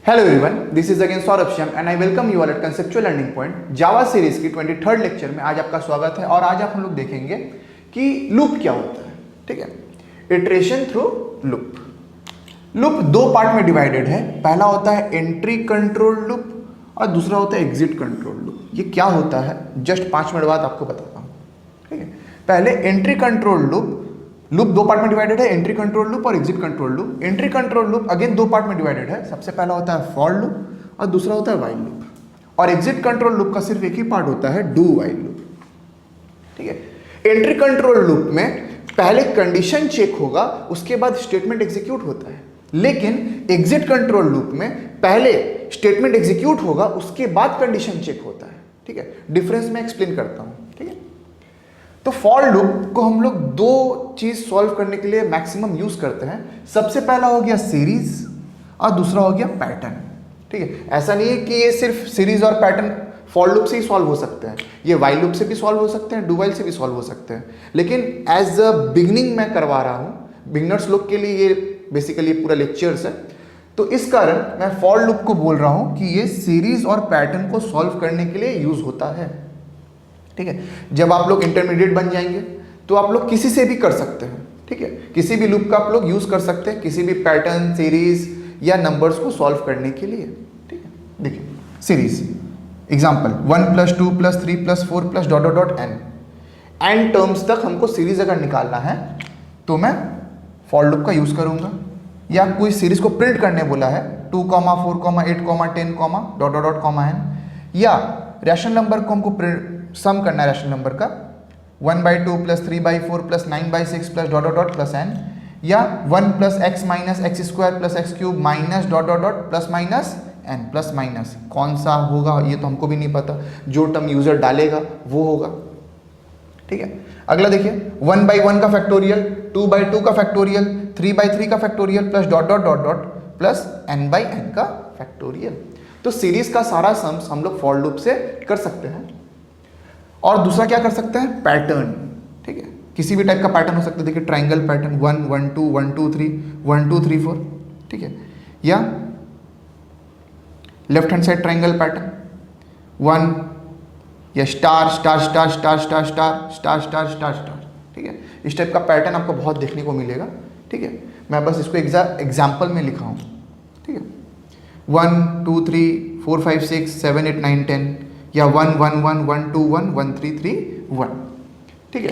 Hello everyone, this is again Saurabh Shyam and I welcome you all at conceptual learning point Java series की 23rd lecture में आज आपका स्वागत है। और आज आप हम लोग देखेंगे कि लूप क्या होता है। ठीक है, इटरेशन थ्रू लूप। लूप दो पार्ट में डिवाइडेड है। पहला होता है एंट्री कंट्रोल लूप और दूसरा होता है एग्जिट कंट्रोल लूप। ये क्या होता है जस्ट 5 मिनट बाद आपको बताता हूँ। ठीक है, पहले एंट्री कंट्रोल लूप। लूप दो पार्ट में डिवाइडेड है, एंट्री कंट्रोल लूप और exit control loop. Entry control loop again दो पार्ट में डिवाइडेड है। सबसे पहला होता है फॉर लूप और दूसरा होता है व्हाइल लूप। और एग्जिट कंट्रोल लूप का सिर्फ एक ही पार्ट होता है, डू व्हाइल लूप। ठीक है, एंट्री कंट्रोल लूप में पहले कंडीशन चेक होगा, उसके बाद स्टेटमेंट एग्जीक्यूट होता है। लेकिन एग्जिट कंट्रोल लूप में पहले स्टेटमेंट एग्जीक्यूट होगा, उसके बाद कंडीशन चेक होता है। ठीक है, डिफरेंस मैं एक्सप्लेन करता हूं। ठीक है, तो फॉर लूप को हम लोग दो चीज सॉल्व करने के लिए मैक्सिमम यूज करते हैं। सबसे पहला हो गया सीरीज और दूसरा हो गया पैटर्न। ठीक है, ऐसा नहीं है कि ये सिर्फ सीरीज और पैटर्न फॉर लूप से ही सॉल्व हो सकते हैं, ये व्हाइल लूप से भी सॉल्व हो सकते हैं, डू व्हाइल से भी सॉल्व हो सकते हैं। लेकिन एज अ बिगिनिंग मैं करवा रहा हूं, बिगिनर्स लोग के लिए ये बेसिकली पूरा लेक्चर्स है। तो इस कारण मैं फॉर लूप को बोल रहा हूं कि ये सीरीज और पैटर्न को सॉल्व करने के लिए यूज होता है। ठीक है, जब आप लोग इंटरमीडिएट बन जाएंगे तो आप लोग किसी से भी कर सकते हैं। ठीक है, किसी भी लूप का आप लोग यूज कर सकते हैं, किसी भी पैटर्न, सीरीज या नंबर्स को सॉल्व करने के लिए। ठीक है, देखिए series example 1 + 2 + 3 + 4 + dot dot dot n। n terms तक हमको सीरीज अगर निकालना है तो मैं फॉर लूप का यूज करूंगा। या कोई सीरीज को प्रिंट करने बोला है 2, 4, 8, 10, डॉट डॉट डॉट n। या रैशनल नंबर को हमको सम करना है, रैशनल नंबर का 1/2 + 3/4 + 9/6 + डॉट डॉट डॉट +n। या 1 + x - x² + x³ minus dot dot dot plus minus n। Plus minus कौन सा होगा ये तो हमको भी नहीं पता, जो टर्म यूजर डालेगा वो होगा। ठीक है, अगला देखिए 1/1 का फैक्टोरियल, 2/2 का फैक्टोरियल, 3/3 का factorial plus dot dot dot dot plus n/n का फैक्टोरियल। तो सीरीज का सारा सम्स हम लोग फॉर लूप से कर सकते हैं। और दूसरा क्या कर सकते हैं, पैटर्न। ठीक है, किसी भी टाइप का पैटर्न हो सकता है। देखिए ट्राइंगल पैटर्न 1 1 2 1 2 3 1 2 3 4। ठीक है, या left hand side triangle pattern 1 या star star star star star star star star star star. ठीक है, इस टाइप का पैटर्न आपको बहुत देखने को मिलेगा। ठीक है, मैं बस इसको एग्जाम्पल में लिखा हूँ। ठीक है, 1 2 3 4 5 6 7 8 9 10 या 1 1 1 1 2 1 1 3 3 1। ठीक है,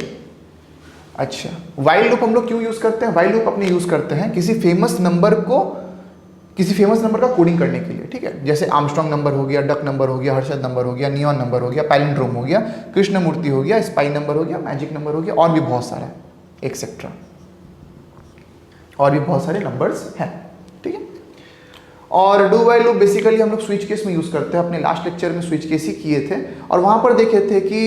अच्छा व्हाइल लूप हम लोग क्यों यूज करते हैं? व्हाइल लूप अपने यूज करते हैं किसी फेमस नंबर का कोडिंग करने के लिए। ठीक है, जैसे आर्मस्ट्रॉन्ग नंबर हो गया, डक नंबर हो गया, हर्षद नंबर हो गया, नियॉन नंबर हो गया, पैलिंड्रोम हो गया, कृष्णमूर्ति हो गया, स्पाई नंबर हो गया, मैजिक नंबर हो गया, और भी बहुत सारा एक्सेट्रा, और भी बहुत सारे नंबर्स हैं। ठीक है, और डू व्हाइल लूप बेसिकली हम लोग स्विच केस में यूज करते हैं। अपने लास्ट लेक्चर में स्विच केस ही किए थे और वहां पर देखे थे कि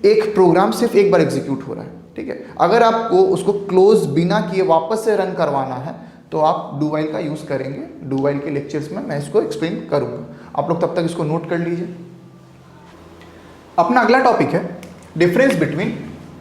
एक प्रोग्राम सिर्फ एक बार एग्जीक्यूट हो रहा है। ठीक है, अगर आपको उसको क्लोज बिना किए वापस से रन करवाना है तो आप डू व्हाइल का यूज करेंगे। डू व्हाइल के लेक्चर्स में मैं इसको एक्सप्लेन करूंगा, आप लोग तब तक इसको नोट कर लीजिए। अपना अगला टॉपिक है difference between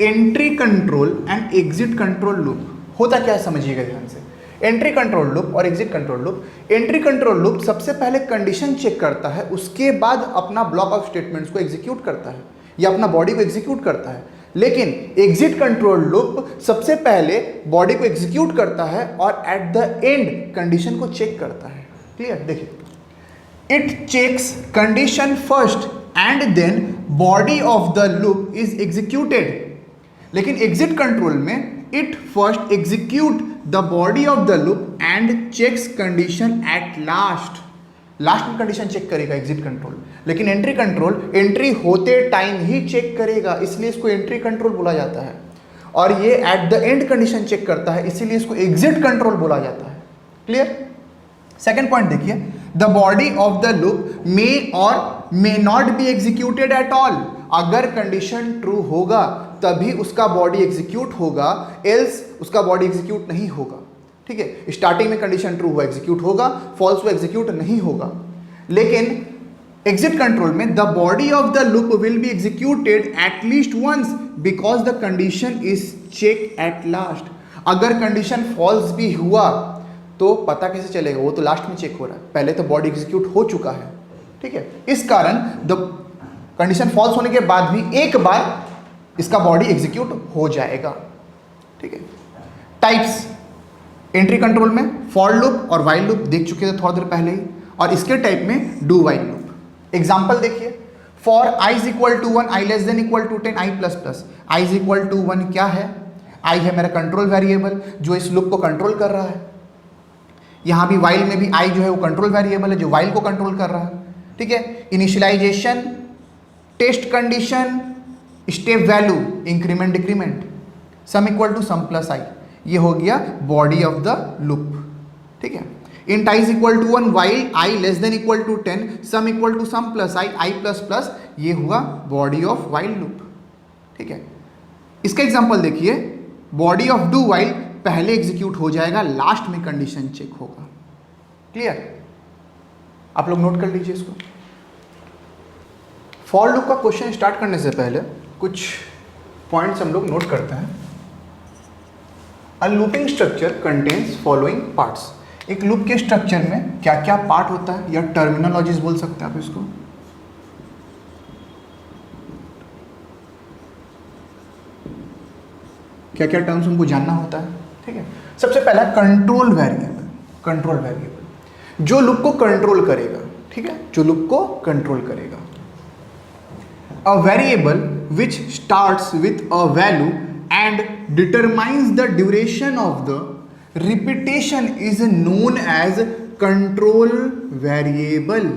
entry control and exit control loop. होता क्या है समझिएगा ध्यान से। एंट्री कंट्रोल लूप और exit control loop. Entry control loop सबसे पहले कंडीशन चेक करता है, उसके बाद अपना ब्लॉक ऑफ स्टेटमेंट्स को एग्जीक्यूट करता है या अपना बॉडी को एग्जीक्यूट करता है। लेकिन एग्जिट कंट्रोल लूप सबसे पहले बॉडी को एग्जीक्यूट करता है और एट द एंड कंडीशन को चेक करता है। क्लियर? देखिए, it checks condition first and then body of the loop is executed. लेकिन एग्जिट कंट्रोल में it first execute the body of the loop and checks condition at last. Last में condition check करेगा exit control. लेकिन entry control entry होते time ही check करेगा, इसलिए इसको एंट्री कंट्रोल बोला जाता है। और ये at the end condition check करता है, इसीलिए इसको एग्जिट कंट्रोल बोला जाता है। क्लियर? सेकेंड पॉइंट देखिए, the body of the loop may और may not be executed at all. अगर कंडीशन ट्रू होगा तभी उसका बॉडी एग्जीक्यूट होगा, एल्स उसका बॉडी एग्जीक्यूट नहीं होगा। ठीक है, स्टार्टिंग में कंडीशन ट्रू हुआ एग्जीक्यूट होगा, फॉल्स हुआ एग्जीक्यूट नहीं होगा। लेकिन एग्जिट कंट्रोल में the body of the loop will be executed at least once because the condition is check at last. अगर कंडीशन फॉल्स भी हुआ तो पता कैसे चलेगा? वो तो लास्ट में चेक हो रहा है, पहले तो बॉडी एग्जीक्यूट हो चुका है, ठीक है। इस कारण द कंडीशन फॉल्स होने के बाद भी एक बार इसका बॉडी एग्जीक्यूट हो जाएगा, ठीक है। टाइप्स एंट्री कंट्रोल में फॉर लूप और वाइल लूप देख चुके थे थोड़ा देर पहले ही, और इसके टाइप में डू वाइल लूप। एग्जांपल देखिए, for i is equal to 1, i less than equal to 10, i plus plus. i is equal to 1 क्या है? i है मेरा कंट्रोल वेरिएबल जो इस लूप को कंट्रोल कर रहा है। यहां भी वाइल में भी i जो है वो कंट्रोल वेरिएबल है जो वाइल को कंट्रोल कर रहा है, ठीक है। Initialisation, test condition, step value, increment decrement, sum equal to sum plus i, ये हो गया बॉडी ऑफ द लूप, ठीक है। int i is equal to 1 while i less than equal to 10, sum equal to sum plus i plus plus, ये हुआ body of while loop, ठीक है। इसका एग्जांपल देखिए, बॉडी ऑफ डू while पहले execute हो जाएगा, लास्ट में कंडीशन चेक होगा। क्लियर? आप लोग नोट कर लीजिए इसको। फॉर लूप का क्वेश्चन स्टार्ट करने से पहले कुछ पॉइंट्स हम लोग नोट करते हैं। A looping structure contains following parts. एक लूप के स्ट्रक्चर में क्या क्या पार्ट होता है, या टर्मिनोलॉजीज बोल सकते हैं आप इसको। क्या क्या टर्म्स हमको जानना होता है, ठीक है। सबसे पहला कंट्रोल वेरिएबल। कंट्रोल वेरिएबल जो लूप को कंट्रोल करेगा, ठीक है, जो लूप को कंट्रोल करेगा। A variable which starts with a value and determines the duration of the repetition is known as control variable.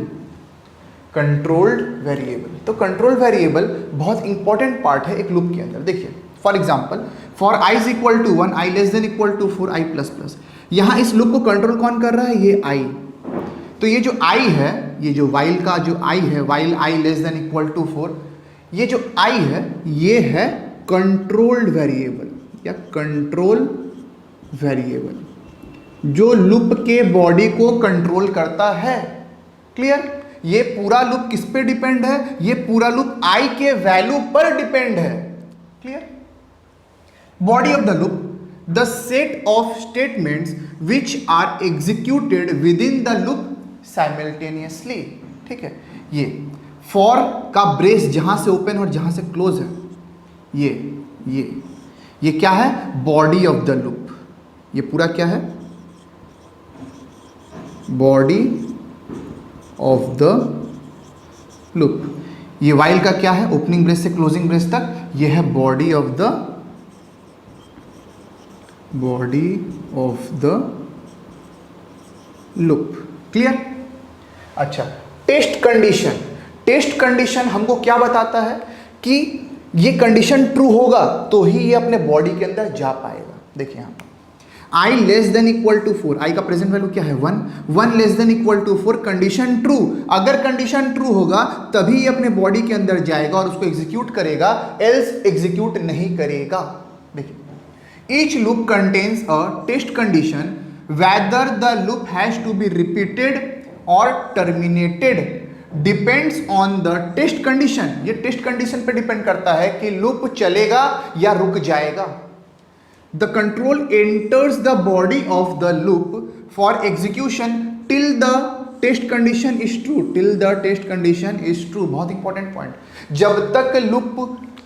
Controlled variable, तो कंट्रोल वेरिएबल बहुत इंपॉर्टेंट पार्ट है एक लूप के अंदर। देखिए for example, for i is equal to 1, i less than equal to 4, i plus plus. यहां इस loop को कंट्रोल कौन कर रहा है? ये i। तो ये जो i है, ये जो while का जो i है, while i less than equal to 4, ये जो i है ये है कंट्रोल्ड वेरिएबल या कंट्रोल वेरिएबल जो लूप के बॉडी को कंट्रोल करता है। क्लियर? ये पूरा लूप किस पे डिपेंड है? ये पूरा लूप i के वैल्यू पर डिपेंड है। Clear? Body of the loop, the set of statements which are executed within the loop simultaneously. ठीक है, ये फॉर का ब्रेस जहां से ओपन और जहां से क्लोज है, ये क्या है? Body of the loop. ये पूरा क्या है? Body of the loop. ये वाइल का क्या है? ओपनिंग ब्रेस से क्लोजिंग ब्रेस तक, ये है body of the loop. Clear? अच्छा, टेस्ट कंडीशन। टेस्ट कंडीशन हमको क्या बताता है कि ये कंडीशन ट्रू होगा तो ही ये अपने बॉडी के अंदर जा पाएगा। देखिए यहां i less than equal to 4, i का प्रेजेंट वैल्यू क्या है? 1 less than equal to 4, condition true. अगर कंडीशन ट्रू होगा तभी ये अपने बॉडी के अंदर जाएगा और उसको एग्जीक्यूट करेगा, एल्स एग्जीक्यूट नहीं करेगा। देखिए, each loop contains a test condition whether the loop has to be repeated और terminated depends on the test condition. ये टेस्ट कंडीशन पे डिपेंड करता है कि लूप चलेगा या रुक जाएगा। The control enters the body of the loop for execution till the test condition is true. Till the test condition is true. बहुत इंपॉर्टेंट पॉइंट। जब तक लूप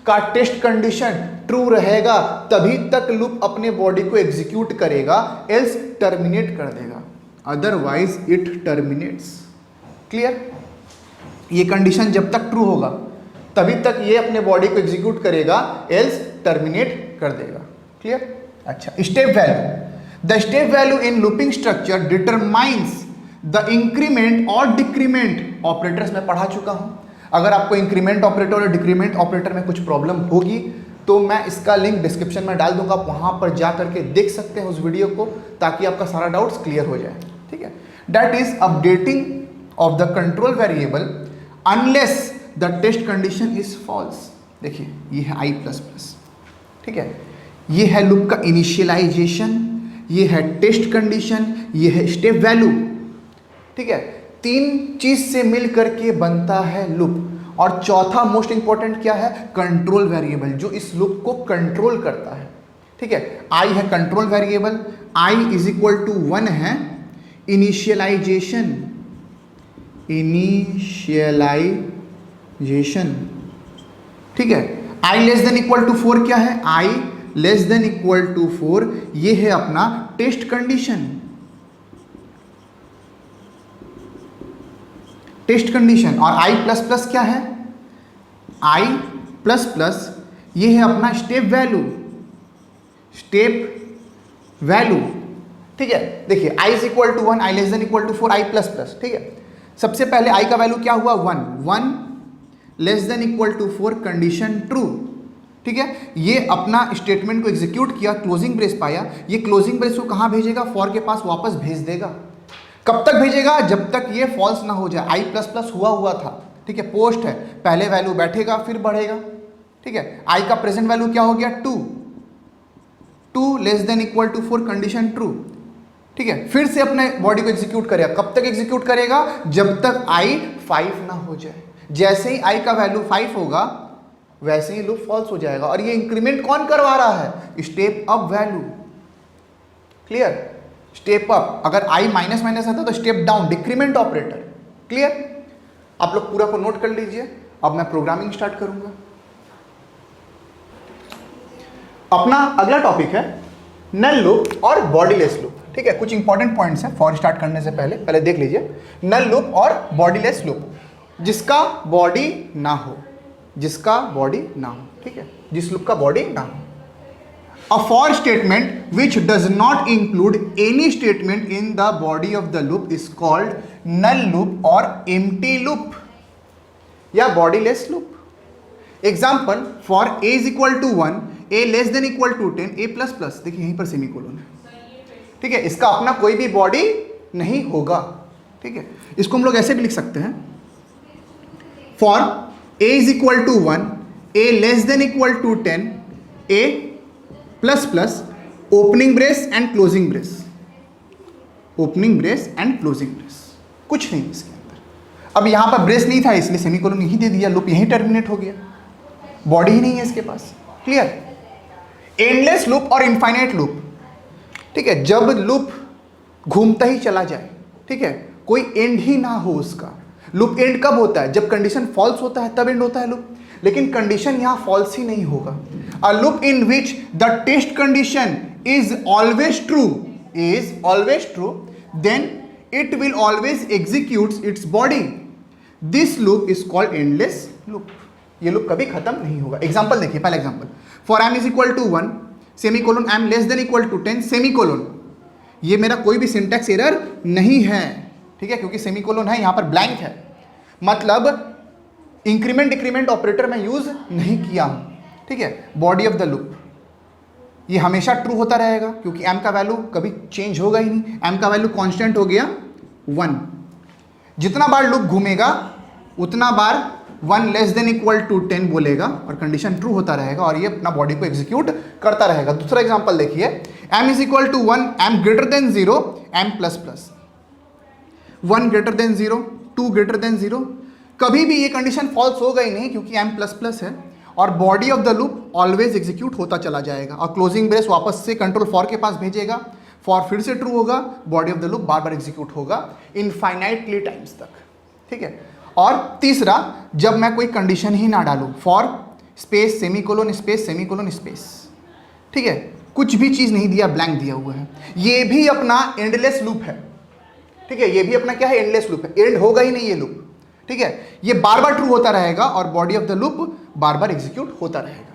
का टेस्ट कंडीशन ट्रू रहेगा तभी तक लूप अपने बॉडी को एग्जीक्यूट करेगा, एल्स टर्मिनेट कर देगा, अदरवाइज इट टर्मिनेट्स। क्लियर? ये कंडीशन जब तक ट्रू होगा तभी तक ये अपने बॉडी को एग्जीक्यूट करेगा, एल्स टर्मिनेट कर देगा। क्लियर? अच्छा, step value. The step value in looping structure determines the increment और डिक्रीमेंट ऑपरेटर्स में पढ़ा चुका हूं। अगर आपको इंक्रीमेंट ऑपरेटर और डिक्रीमेंट ऑपरेटर में कुछ प्रॉब्लम होगी तो मैं इसका लिंक डिस्क्रिप्शन में डाल दूंगा, आप वहां पर जा करके देख सकते हैं उस वीडियो को, ताकि आपका सारा डाउट्स क्लियर हो जाए। ठीक है, that is updating of the control variable unless the test condition is false. देखिए ये है i प्लस प्लस। ठीक है, ये है लूप का इनिशियलाइजेशन, ये है टेस्ट कंडीशन, ये है स्टेप वैल्यू। ठीक है, तीन चीज से मिल करके बनता है लूप। और चौथा मोस्ट इंपॉर्टेंट क्या है? कंट्रोल वेरिएबल, जो इस लूप को कंट्रोल करता है। ठीक है। आई है control variable, i is equal to 1 है इनिशियलाइजेशन, ठीक है। I less than equal to 4 क्या है, i less than equal to 4 ये है अपना टेस्ट कंडीशन, और आई प्लस प्लस क्या है, आई प्लस प्लस ये है अपना स्टेप वैल्यू, ठीक है। देखिए i is equal to 1, i less than equal to 4, i plus plus, ठीक है। सबसे पहले आई का वैल्यू क्या हुआ 1 less than equal to 4 condition true, ठीक है। ये अपना स्टेटमेंट को एग्जीक्यूट किया, क्लोजिंग ब्रेस पाया, ये क्लोजिंग ब्रेस को कहां भेजेगा, फॉर के पास वापस भेज देगा। कब तक भेजेगा, जब तक ये फॉल्स ना हो जाए। आई प्लस प्लस हुआ था, ठीक है, पोस्ट है, पहले वैल्यू बैठेगा फिर बढ़ेगा, ठीक है। आई का प्रेजेंट वैल्यू क्या हो गया 2 less than equal to 4 condition true, ठीक है। फिर से अपने बॉडी को एग्जीक्यूट करेगा, कब तक एग्जीक्यूट करेगा, जब तक आई 5 ना हो जाए। जैसे ही आई का वैल्यू 5 होगा वैसे ही लूप फॉल्स हो जाएगा। और ये इंक्रीमेंट कौन करवा रहा है, step up value, clear, step up. अगर आई माइनस माइनस आता तो step down, decrement operator, clear. आप लोग पूरा को नोट कर लीजिए। अब मैं प्रोग्रामिंग स्टार्ट करूंगा। अपना अगला टॉपिक है नल लूप और बॉडीलेस लूप, ठीक है। कुछ इंपॉर्टेंट पॉइंट्स हैं फॉर स्टार्ट करने से पहले देख लीजिए। नल लूप और बॉडीलेस लूप, जिसका बॉडी ना हो, ठीक है, जिस लूप का बॉडी ना हो। A for statement which does not include any statement in the body of the loop is called null loop or empty loop या bodiless loop. Example, for a is equal to 1, a less than equal to 10, a plus plus, देखिए यहीं पर semicolon है, ठीक है। इसका अपना कोई भी बॉडी नहीं होगा, ठीक है। इसको हम लोग ऐसे भी लिख सकते हैं, for a is equal to 1, a less than equal to 10, a plus plus opening brace and closing brace, कुछ नहीं इसके अंदर। अब यहां पर ब्रेस नहीं था इसलिए सेमीकोलन यहीं दे दिया, लूप यहीं टर्मिनेट हो गया, बॉडी ही नहीं है इसके पास, क्लियर। एंडलेस लूप और इनफाइनाइट लूप, ठीक है, जब लूप घूमता ही चला जाए, ठीक है, कोई एंड ही ना हो उसका। लूप एंड कब होता है, जब कंडीशन फॉल्स होता है तब एंड होता है लूप, लेकिन कंडीशन यहां फॉल्स ही नहीं होगा। A loop in which the test condition is always true, then it will always execute its body. This loop is called endless loop. ये लूप कभी खत्म नहीं होगा। एग्जांपल देखिए, पहला example, for m is equal to 1 semicolon m less than equal to 10 semicolon. ये मेरा कोई भी सिंटैक्स एरर नहीं है, ठीक है, क्योंकि सेमीकोलन है, यहां पर ब्लैंक है, मतलब इंक्रीमेंट डिक्रीमेंट ऑपरेटर मैं यूज नहीं किया हूं, ठीक है। बॉडी ऑफ द लूप ये हमेशा ट्रू होता रहेगा क्योंकि m का वैल्यू कभी चेंज होगा ही नहीं, m का वैल्यू कांस्टेंट हो गया 1। जितना बार लूप घूमेगा उतना बार 1 लेस देन इक्वल टू 10 बोलेगा और कंडीशन ट्रू होता रहेगा और ये अपना बॉडी को एग्जीक्यूट करता रहेगा। दूसरा एग्जांपल देखिए, m is equal to 1, m greater than 0, m plus plus, 1 greater than 0, 2 greater than 0, कभी भी ये कंडीशन फॉल्स होगा ही नहीं क्योंकि m प्लस प्लस है और body of the loop always execute होता चला जाएगा और क्लोजिंग ब्रेस वापस से कंट्रोल फॉर के पास भेजेगा, फॉर फिर से ट्रू होगा, body of the loop bar bar execute होगा इनफाइनाइटली टाइम्स तक, ठीक है। और तीसरा, जब मैं कोई कंडीशन ही ना डालूं, फॉर स्पेस सेमीकोलन स्पेस, ठीक है, कुछ भी चीज नहीं दिया, ब्लैंक दिया हुआ है, ये भी अपना एंडलेस लूप है, ठीक है, ये भी अपना क्या है, एंडलेस लूप है, एंड होगा ही नहीं ये लूप, ठीक है। ये बार बार ट्रू होता रहेगा और body of the loop bar bar execute होता रहेगा,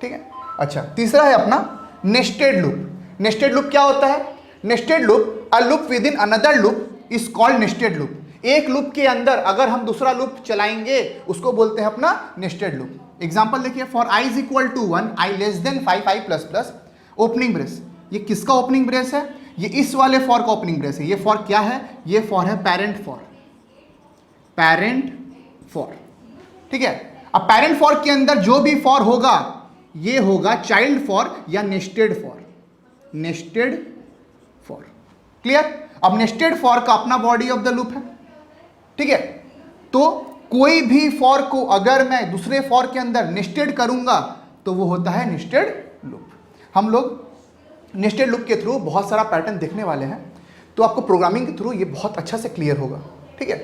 ठीक है। अच्छा, तीसरा है अपना नेस्टेड लूप। नेस्टेड लूप क्या होता है, nested loop, a loop with in another loop is called nested loop. एक लूप के अंदर अगर हम दूसरा लूप चलाएंगे उसको बोलते हैं अपना नेस्टेड लूप। एग्जांपल देखिए, for i is equal to 1, i less than 5, i plus plus, opening brace, ये किसका ओपनिंग ब्रेस है, ये इस वाले फॉर का ओपनिंग ब्रेस है। ये फॉर क्या है, ये फॉर है पैरेंट फॉर, ठीक है। अब पैरेंट फॉर के अंदर जो भी फॉर होगा ये होगा चाइल्ड फॉर या नेस्टेड फॉर, क्लियर। अब नेस्टेड फॉर का अपना बॉडी ऑफ द लूप है, ठीक है। तो कोई भी फॉर को अगर मैं दूसरे फॉर के अंदर नेस्टेड करूंगा तो वो होता है नेस्टेड लूप। हम लोग नेस्टेड लूप के थ्रू बहुत सारा पैटर्न देखने वाले हैं, तो आपको प्रोग्रामिंग के थ्रू ये बहुत अच्छा से क्लियर होगा। ठीक है,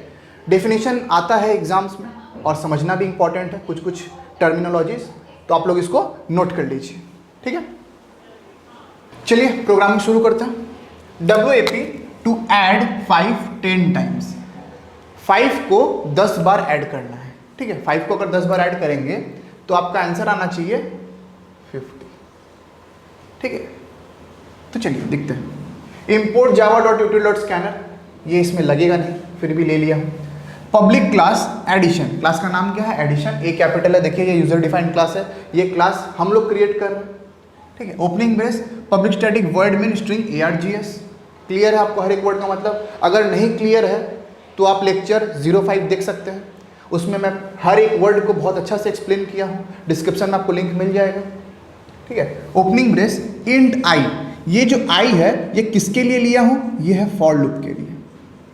डेफिनेशन आता है एग्जाम्स में और समझना भी इंपॉर्टेंट है, कुछ कुछ टर्मिनोलॉजीज, तो आप लोग इसको नोट कर लीजिए। ठीक है, चलिए प्रोग्रामिंग शुरू करते हैं। WAP टू ऐड 5 10 टाइम्स, 5 को 10 बार ऐड करना है। ठीक है, 5 को अगर 10 बार ऐड करेंगे तो आपका आंसर आना चाहिए 50। ठीक है, तो चलिए देखते हैं। import java.util.scanner, ये इसमें लगेगा नहीं, फिर भी ले लिया हूँ। पब्लिक क्लास एडिशन, क्लास का नाम क्या है? एडिशन, ए कैपिटल है, देखिए ये यूजर डिफाइंड क्लास है, ये क्लास हम लोग क्रिएट कर रहे हैं। ठीक है, opening brace public static word mean string args। Clear है आपको हर एक वर्ड का मतलब? अगर नहीं क्लियर है तो आप लेक्चर 05 देख सकते हैं, उसमें मैं हर एक वर्ड को बहुत अच्छा से एक्सप्लेन किया हूँ, डिस्क्रिप्शन में आपको लिंक मिल जाएगा। ठीक है, ओपनिंग ब्रेस इंट आई, ये जो आई है ये किसके लिए लिया हूँ? ये है फॉर लूप के लिए।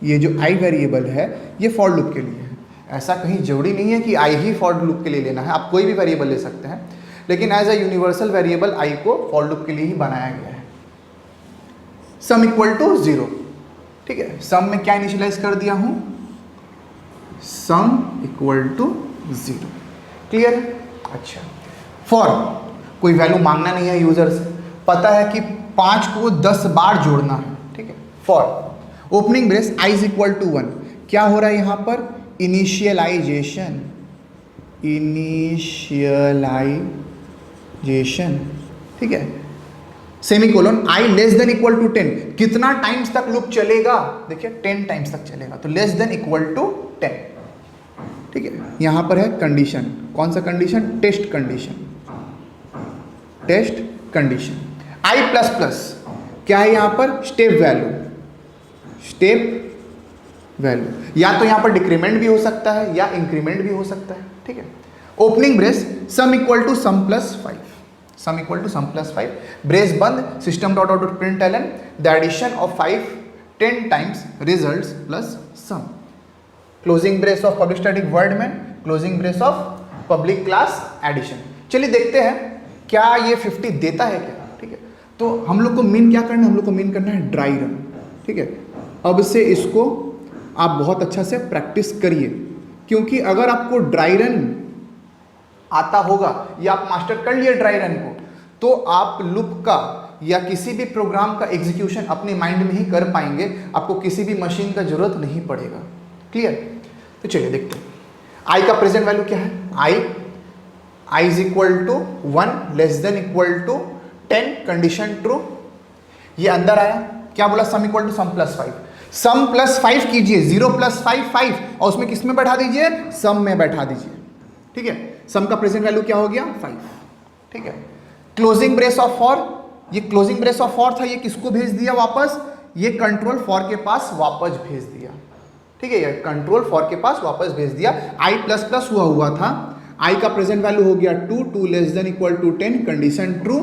ये जो आई वेरिएबल है ये फॉर लूप के लिए है। ऐसा कहीं जरूरी नहीं है कि आई ही फॉर लूप के लिए लेना है, आप कोई भी वेरिएबल ले सकते हैं, लेकिन as a universal variable i को फॉर लूप के लिए ही बनाया गया है। Sum equal to 0। ठीक है, सम में क्या इनिशियलाइज कर दिया हूँ? सम इक्वल टू 0। क्लियर है? अच्छा, फॉर कोई वैल्यू मांगना नहीं है यूजर से, पता है कि 5 को 10 बार जोड़ना है। ठीक है, for opening brace i is equal to 1, क्या हो रहा है यहाँ पर? Initialisation, initialisation. ठीक है, semicolon i less than equal to 10, कितना टाइम्स तक लूप चलेगा? देखिए 10 टाइम्स तक चलेगा, तो लेस देन इक्वल टू 10। ठीक है, यहाँ पर है कंडीशन, कौन सा condition? Test condition, test condition. I plus plus क्या है यहाँ पर? स्टेप वैल्यू, स्टेप वैल्यू, या तो यहाँ पर डिक्रीमेंट भी हो सकता है या इंक्रीमेंट भी हो सकता है। ठीक है, opening brace sum equal to sum plus 5, sum equal to sum plus 5, brace बंद, system dot out println the addition of 5 10 times results plus sum. Closing brace of public static void main, closing brace of public class addition. चलिए देखते हैं क्या ये 50 देता है क्या। ठीक है, तो हम लोग को मीन क्या करना है? हम लोग को मीन करना है ड्राई रन। ठीक है, अब से इसको आप बहुत अच्छा से प्रैक्टिस करिए, क्योंकि अगर आपको ड्राई रन आता होगा या आप मास्टर कर लिए ड्राई रन को, तो आप लूप का या किसी भी प्रोग्राम का एग्जीक्यूशन अपने माइंड में ही कर पाएंगे, आपको किसी भी मशीन का जरूरत नहीं पड़ेगा। क्लियर? तो चलिए देखते हैं आई का प्रेजेंट वैल्यू क्या है। I is equal to 1 less than equal to 10, condition true. ये अंदर आया, क्या बोला? Sum equal to sum plus 5, sum plus 5 कीजिए, 0 प्लस 5 5, और उसमें किस में बैठा दीजिए? सम में बैठा दीजिए। ठीक है, सम का प्रेजेंट वैल्यू क्या हो गया? 5। ठीक है, क्लोजिंग ब्रेस ऑफ फॉर, ये क्लोजिंग ब्रेस ऑफ फॉर था, ये किसको भेज दिया वापस? ये कंट्रोल फॉर के पास वापस भेज दिया। ठीक है, ये कंट्रोल फॉर के पास वापस भेज दिया। आई प्लस प्लस हुआ था, आई का प्रेजेंट वैल्यू हो गया 2, 2 less than equal to 10, condition true.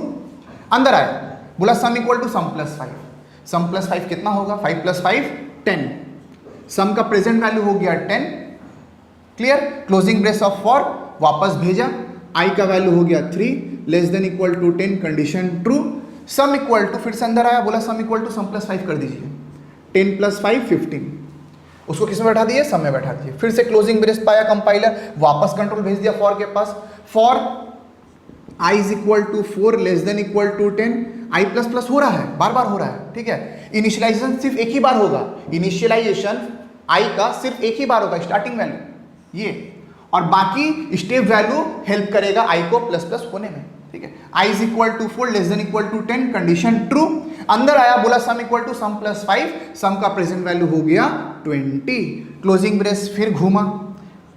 अंदर आया, बोला sum equal to sum plus 5, sum plus 5 कितना होगा? 5 प्लस 5 10, सम का प्रेजेंट वैल्यू हो गया 10। Clear? Closing brace of for वापस भेजा, आई का वैल्यू हो गया 3 less than equal to 10, condition true. Sum equal to, फिर से अंदर आया, बोला sum equal to sum plus 5 कर दीजिए, 10 प्लस 5 15, उसको किस में बैठा दिए? सम में बैठा दिए। फिर से क्लोजिंग ब्रेस पाया कंपाइलर, वापस कंट्रोल भेज दिया फॉर के पास, for i is equal to 4 less than equal to 10, i plus plus हो रहा है, बार बार हो रहा है। ठीक है, इनिशियलाइजेशन सिर्फ एक ही बार होगा, इनिशियलाइजेशन आई का सिर्फ एक ही बार होगा, स्टार्टिंग वैल्यू ये, और बाकी स्टेप वैल्यू हेल्प करेगा आई को प्लस प्लस होने में। ठीक है, i is equal to 4 less than equal to 10, condition true. अंदर आया, बोला sum equal to sum plus 5, sum का प्रेजेंट वैल्यू हो गया 20, क्लोजिंग ब्रेस फिर घूमा,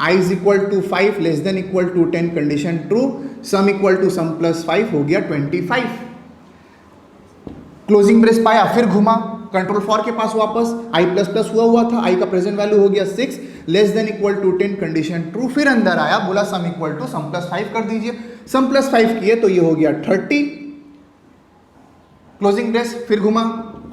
i is equal to 5 less than equal to 10, condition true, sum equal to sum plus 5 हो गया 25, क्लोजिंग ब्रेस पाया, फिर घुमा, कंट्रोल फॉर के पास वापस, आई प्लस प्लस हुआ था, आई का प्रेजेंट वैल्यू हो गया 6 less than equal to 10, condition true. फिर अंदर आया, बोला sum equal to sum plus 5 कर दीजिए, सम प्लस 5 किए तो ये हो गया 30, क्लोजिंग ब्रेस फिर घुमा,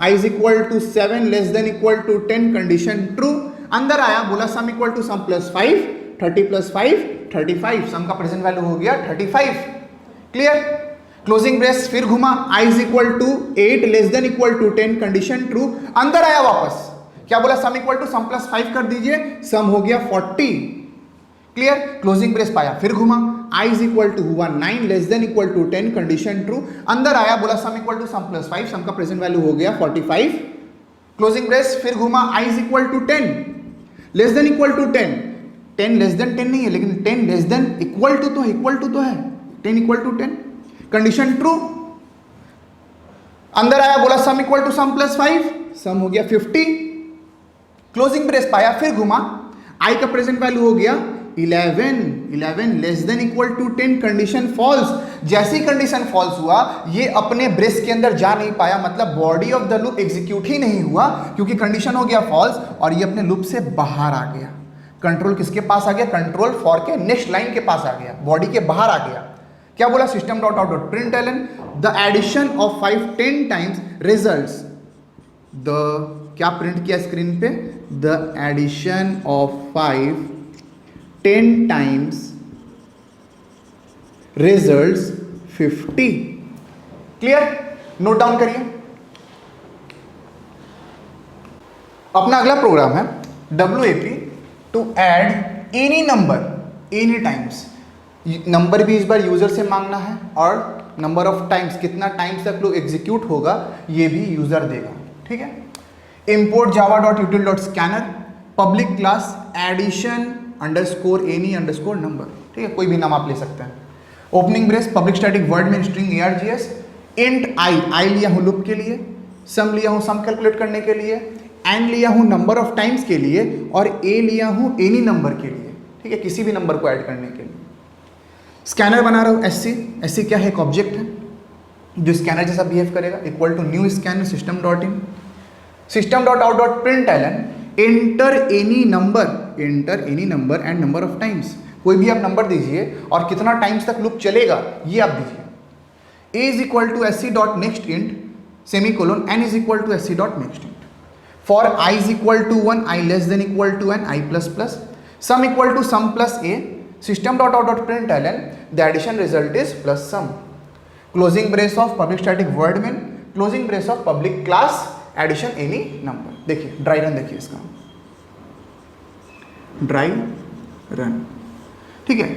i is equal to 7 less than equal to 10, condition true. अंदर आया, बोला sum equal to sum plus 5, 30 plus 5 35, sum का प्रेजेंट वैल्यू हो गया 35। क्लियर? क्लोजिंग ब्रेस फिर घुमा, i is equal to 8 less than equal to 10, condition true. अंदर आया वापस, क्या बोला, sum equal to sum plus 5 कर दीजिए, सम हो गया 40। क्लियर, क्लोजिंग ब्रेस पाया, फिर घुमा, i इज इक्वल टू हुआ 9 less than equal to 10, condition true. अंदर आया, बोला sum equal to sum plus 5, sum का प्रेजेंट वैल्यू हो गया 45। क्लोजिंग ब्रेस फिर घुमा, i is equal to 10 less than equal to 10, 10 less than 10 नहीं है लेकिन 10 लेस देन इक्वल टू तो है, 10 इक्वल टू 10, कंडीशन ट्रू। अंदर आया, बोला sum equal to sum plus 5, sum हो गया 50। क्लोजिंग ब्रेस पाया, फिर घुमा, i का प्रेजेंट वैल्यू हो गया 11 less than equal to 10, condition false. जैसी कंडीशन फॉल्स हुआ, ये अपने ब्रेस के अंदर जा नहीं पाया, मतलब body of the loop execute ही नहीं हुआ, क्योंकि कंडीशन हो गया फॉल्स और ये अपने लूप से बाहर आ गया। कंट्रोल किसके पास आ गया, कंट्रोल फॉर के नेक्स्ट लाइन के पास आ गया, बॉडी के बाहर आ गया। क्या बोला, system dot out dot println the addition of 5 10 times results the, क्या प्रिंट किया स्क्रीन पे, the addition of 5 10 times results 50। Clear, note down करिए। अपना अगला प्रोग्राम है WAP to add any number any times. Number भी इस बार यूजर से मांगना है और नंबर ऑफ टाइम्स, कितना टाइम्स तक लोग एग्जीक्यूट होगा ये भी यूजर देगा। ठीक है, import java dot util dot scanner public class addition underscore any underscore number. ठीक है, कोई भी नाम आप ले सकते हैं। Opening brace public static void main string args, int I लिया हूँ लूप के लिए, सम लिया हूँ सम कैलकुलेट करने के लिए, एन लिया हूँ नंबर ऑफ टाइम्स के लिए और ए लिया हूँ एनी नंबर के लिए। ठीक है, किसी भी नंबर को ऐड करने के लिए। स्कैनर बना रहा हूँ SC क्या है, एक ऑब्जेक्ट है जो स्कैनर जैसा बिहेव करेगा, equal to new scanner system dot in, system dot out dot println enter any number and number of times. कोई भी आप नंबर दीजिए और कितना टाइम्स तक लूप चलेगा ये आप दीजिए। A is equal to SC dot next int semicolon n is equal to SC dot next int. For i is equal to 1, i less than equal to n, i plus plus, sum equal to sum plus a, system dot out dot println the addition result is plus sum. Closing brace of public static void main, closing brace of public class addition any number. देखिए dry run, देखिए इसका dry run. ठीक है,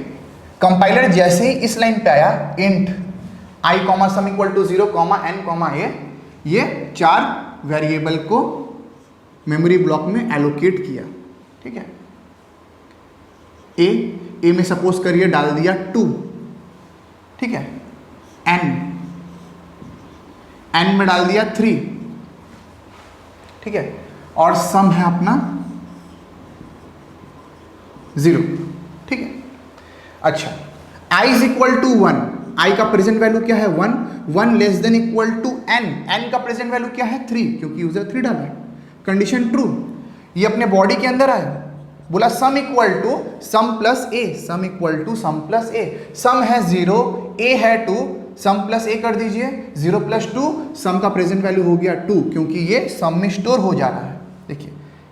compiler जैसे ही इस line पे आया, int i comma sum equal to 0 comma n comma a, ये 4 वेरिएबल को मेमोरी ब्लॉक में एलोकेट किया। ठीक है, ए में सपोज करिए डाल दिया 2। ठीक है, एन में डाल दिया 3। ठीक है, और सम है अपना 0। ठीक है, अच्छा i is equal to 1, i का प्रेजेंट वैल्यू क्या है 1 less than equal to n का प्रेजेंट वैल्यू क्या है 3, क्योंकि यूजर 3 डाला है, कंडीशन ट्रू। ये अपने बॉडी के अंदर आया, बोला sum equal to sum plus a, sum equal to sum plus a, sum है 0, ए है 2, सम प्लस ए कर दीजिए, 0 प्लस 2, सम का प्रेजेंट वैल्यू हो गया 2, क्योंकि ये सम में स्टोर हो जा रहा है। देखिए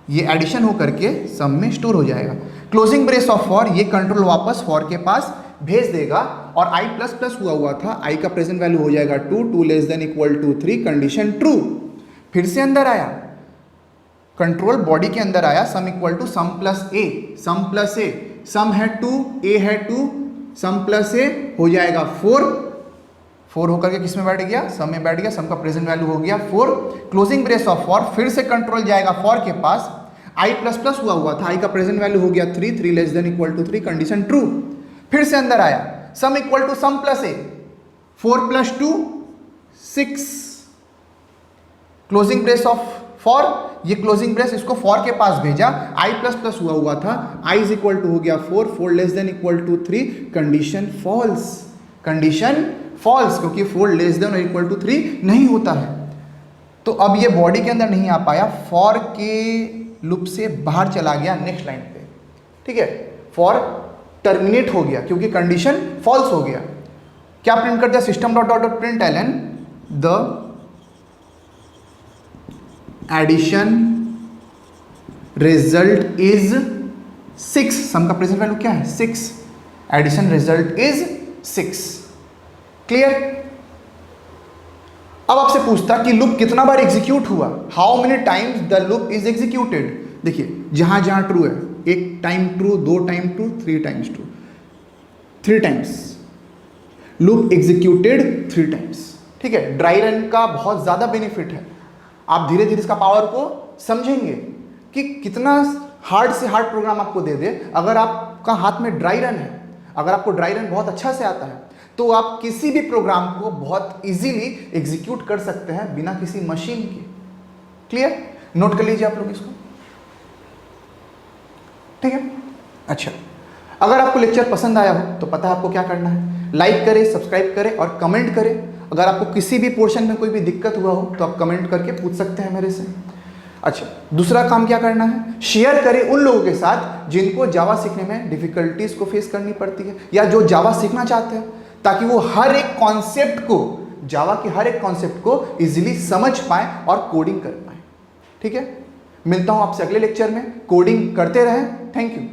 ये एडिशन होकर के सम में स्टोर हो जाएगा। क्लोजिंग ब्रेस ऑफ फॉर, ये कंट्रोल वापस फॉर के पास भेज देगा और i प्लस प्लस हुआ था, i का प्रेजेंट वैल्यू हो जाएगा 2 less than equal to 3, condition true. फिर से अंदर आया, कंट्रोल बॉडी के अंदर आया, sum equal to sum plus a, sum plus a, sum है 2, ए है 2, सम प्लस ए हो जाएगा 4 होकर के किस में बैठ गया, सम में बैठ गया, सम का प्रेजेंट वैल्यू हो गया 4। क्लोजिंग ब्रेस ऑफ फॉर, फिर से कंट्रोल जाएगा फॉर के पास, i प्लस प्लस हुआ था, i का प्रेजेंट वैल्यू हो गया 3 less than equal to 3, condition true. फिर से अंदर आया, sum equal to sum plus A, 4 plus 2 6। Closing brace of for, ये क्लोजिंग ब्रेस इसको फॉर के पास भेजा, i प्लस प्लस हुआ था, i इज इक्वल टू हो गया 4 less than equal to 3, condition false, condition false, क्योंकि 4 लेस देन और इक्वल टू 3 नहीं होता है। तो अब ये बॉडी के अंदर नहीं आ पाया, फॉर के लूप से बाहर चला गया नेक्स्ट लाइन पे। ठीक है, फॉर टर्मिनेट हो गया क्योंकि कंडीशन फॉल्स हो गया। क्या प्रिंट कर दिया, system dot dot println the addition result is 6, सम का प्रेजेंट वैल्यू क्या है 6, एडिशन रिजल्ट इज 6। क्लियर, अब आपसे पूछता कि लूप कितना बार एग्जीक्यूट हुआ, how many times the loop is executed. देखिए जहां जहां ट्रू है, एक time true, 2 time true, 3 times true, 3 times loop executed 3 times. ठीक है, ड्राई रन का बहुत ज्यादा बेनिफिट है, आप धीरे धीरे इसका पावर को समझेंगे कि कितना हार्ड से हार्ड प्रोग्राम आपको दे दे, अगर आपका हाथ में ड्राई रन है, अगर आपको ड्राई रन बहुत अच्छा से आता है, तो आप किसी भी प्रोग्राम को बहुत इजीली एग्जीक्यूट कर सकते हैं बिना किसी मशीन के। क्लियर? नोट कर लीजिए आप लोग इसको। ठीक है, अच्छा, अगर आपको लेक्चर पसंद आया हो तो पता है आपको क्या करना है, लाइक करें, सब्सक्राइब करें और कमेंट करें। अगर आपको किसी भी पोर्शन में कोई भी दिक्कत हुआ हो तो आप कमेंट करके पूछ सकते हैं मेरे से। अच्छा, दूसरा काम क्या करना है, शेयर करें उन लोगों के साथ जिनको जावा सीखने में डिफिकल्टीज को फेस करनी पड़ती है या जो जावा सीखना चाहते हैं, ताकि वो हर एक कॉन्सेप्ट को, जावा के हर एक कॉन्सेप्ट को इजीली समझ पाए और कोडिंग कर पाए। ठीक है, मिलता हूं आपसे अगले लेक्चर में, कोडिंग करते रहें। Thank you.